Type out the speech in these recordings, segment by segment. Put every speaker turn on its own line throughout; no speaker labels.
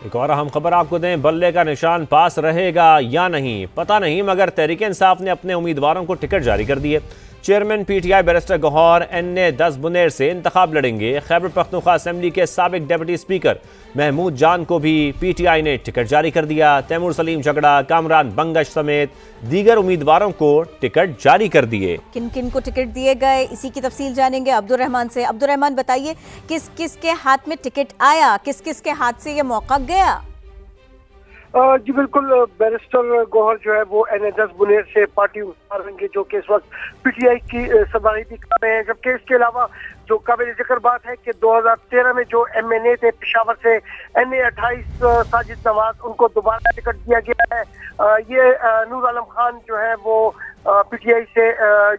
एक और अहम खबर आपको दें, बल्ले का निशान पास रहेगा या नहीं पता नहीं, मगर तहरीक इंसाफ ने अपने उम्मीदवारों को टिकट जारी कर दिए। Chairman PTI barrister Gauhar NA. 10 Buner से इंतखाब लड़ेंगे। खैबर पख्तूनख्वा असेंबली के साबिक डिप्टी स्पीकर महमूद जान को भी पीटीआई ने टिकट जारी कर दिया। तैमूर सलीम झगड़ा, कामरान बंगश समेत दीगर उम्मीदवारों को टिकट जारी कर दिए।
किन किन को टिकट दिए गए, इसी की तफसील जानेंगे अब्दुल रहमान से। अब्दुल रहमान, बताइए किस किस के हाथ में टिकट आया, किस किस के हाथ से ये मौका गया?
जी बिल्कुल, बैरिस्टर गौहर जो है वो एन.ए. 10 बुनेर से पार्टी उम्मीदवार होंगे, जो कि इस वक्त पीटीआई की सदारती कर रहे हैं। जबकि इसके अलावा जो काबिल जिक्र बात है कि 2013 में जो एमएनए थे पेशावर से एन.ए. 28 साजिद नवाज, उनको दोबारा टिकट दिया गया है। ये नूर आलम खान जो है वो पीटीआई से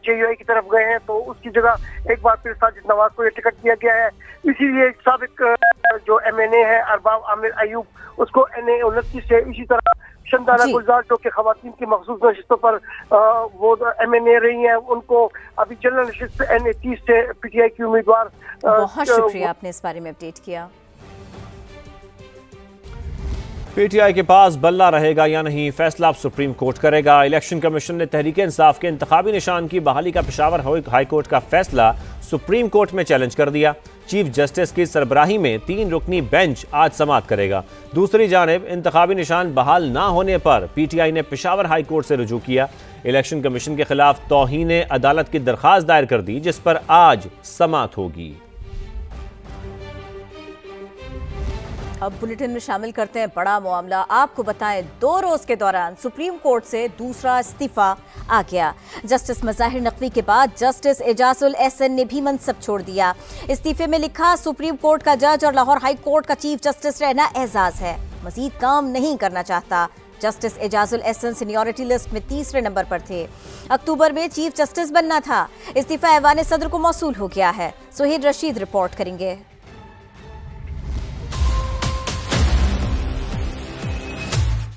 जेयूआई की तरफ गए हैं, तो उसकी जगह एक बार फिर साजिद नवाज को ये टिकट दिया गया है। इसीलिए साबिक जो एमएनए है अरबाब आमिर अयूब, उसको एन.ए. 29 से, इसी तरह शंदाना गुलजार जो कि खवातीन की मखसूस नशिस्तों पर वो एमएनए रही हैं, उनको अभी जनरल नशिस्त एन.ए. 30 से पीटीआई की उम्मीदवार।
बहुत शुक्रिया, आपने इस बारे में अपडेट किया।
पीटीआई के पास बल्ला रहेगा या नहीं, फैसला अब सुप्रीम कोर्ट करेगा। इलेक्शन कमीशन ने तहरीक इंसाफ के इंतखाबी निशान की बहाली का पेशावर हाई कोर्ट का फैसला सुप्रीम कोर्ट में चैलेंज कर दिया। चीफ जस्टिस की सरबराही में 3 रुकनी बेंच आज समाअत करेगा। दूसरी जानिब इंतखाबी निशान बहाल ना होने पर पीटीआई ने पेशावर हाई कोर्ट से रुजू किया। इलेक्शन कमीशन के खिलाफ तौहीन अदालत की दरखास्त दायर कर दी, जिस पर आज समाअत होगी।
अब बुलेटिन में शामिल करते हैं बड़ा मामला। आपको बताएं, 2 रोज के दौरान सुप्रीम कोर्ट से दूसरा इस्तीफा आ गया। जस्टिस मज़ाहिर नकवी के बाद जस्टिस एजाजुल एहसन ने भी मनसब छोड़ दिया। इस्तीफे में लिखा, सुप्रीम कोर्ट का जज और लाहौर हाई कोर्ट का चीफ जस्टिस रहना एजाज है, मजीद काम नहीं करना चाहता। Justice Ejazul Ehsan seniority list में 3रे नंबर पर थे। अक्टूबर में चीफ जस्टिस बनना था। इस्तीफा ऐवान सदर को मौसूल हो गया है। सुहेद रशीद रिपोर्ट करेंगे।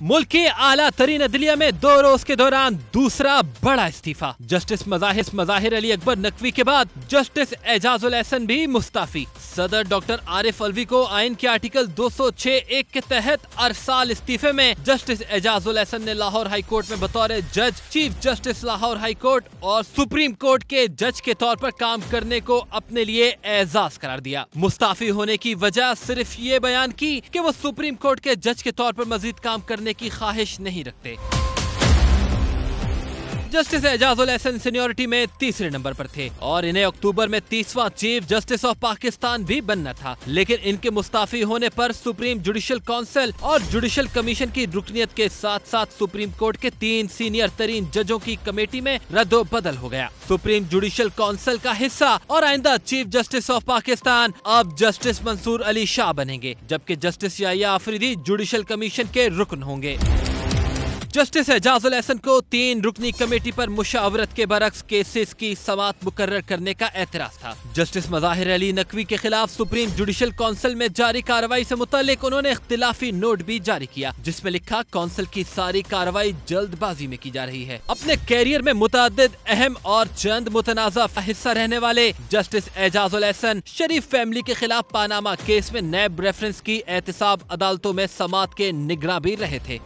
मुल्क के आला तरीन अदलिया में 2 रोज के दौरान दूसरा बड़ा इस्तीफा। जस्टिस मज़ाहिर अली अकबर नकवी के बाद जस्टिस एजाजुल एहसन भी मुस्ताफी। सदर डॉक्टर आरिफ अलवी को आइन के आर्टिकल 206(1) के तहत अरसाल इस्तीफे में जस्टिस एजाजुल एहसन ने लाहौर हाई कोर्ट में बतौर जज, chief justice Lahore high court और सुप्रीम कोर्ट के जज के तौर पर काम करने को अपने लिए एजाज करार दिया। मुस्ताफी होने की वजह सिर्फ ये बयान की कि वो सुप्रीम कोर्ट के जज के तौर पर मजीद काम करने की ख्वाहिश नहीं रखते। जस्टिस एजाजुल एहसन सीनियरिटी में 3रे नंबर पर थे और इन्हें अक्टूबर में 30वां चीफ जस्टिस ऑफ पाकिस्तान भी बनना था, लेकिन इनके मुस्ताफी होने पर सुप्रीम जुडिशल काउंसिल और जुडिशल कमीशन की रुकनियत के साथ साथ सुप्रीम कोर्ट के 3 सीनियर तरीन जजों की कमेटी में रद्दो-बदल हो गया। सुप्रीम जुडिशल काउंसिल का हिस्सा और आइंदा चीफ जस्टिस ऑफ पाकिस्तान अब जस्टिस मंसूर अली शाह बनेंगे, जबकि justice Yahya Afridi judicial commission के रुकन होंगे। जस्टिस एजाजुल एहसन को 3 रुकनी कमेटी पर मुशावरत के बरक्स केसेस की समाअत मुकर्रर करने का एतराज था। जस्टिस मज़ाहिर अली नकवी के खिलाफ सुप्रीम जुडिशल काउंसिल में जारी कार्रवाई से मुतालिक उन्होंने इख्तिलाफी नोट भी जारी किया, जिसमें लिखा, काउंसिल की सारी कार्रवाई जल्दबाजी में की जा रही है। अपने कैरियर में मुतअद्दिद अहम और चंद मुतनाज़ा हिस्सा रहने वाले जस्टिस एजाजुल एहसन शरीफ फैमिली के खिलाफ पानामा केस में नैब रेफरेंस की एहतसाब अदालतों में समाअत के निगरां भी रहे थे।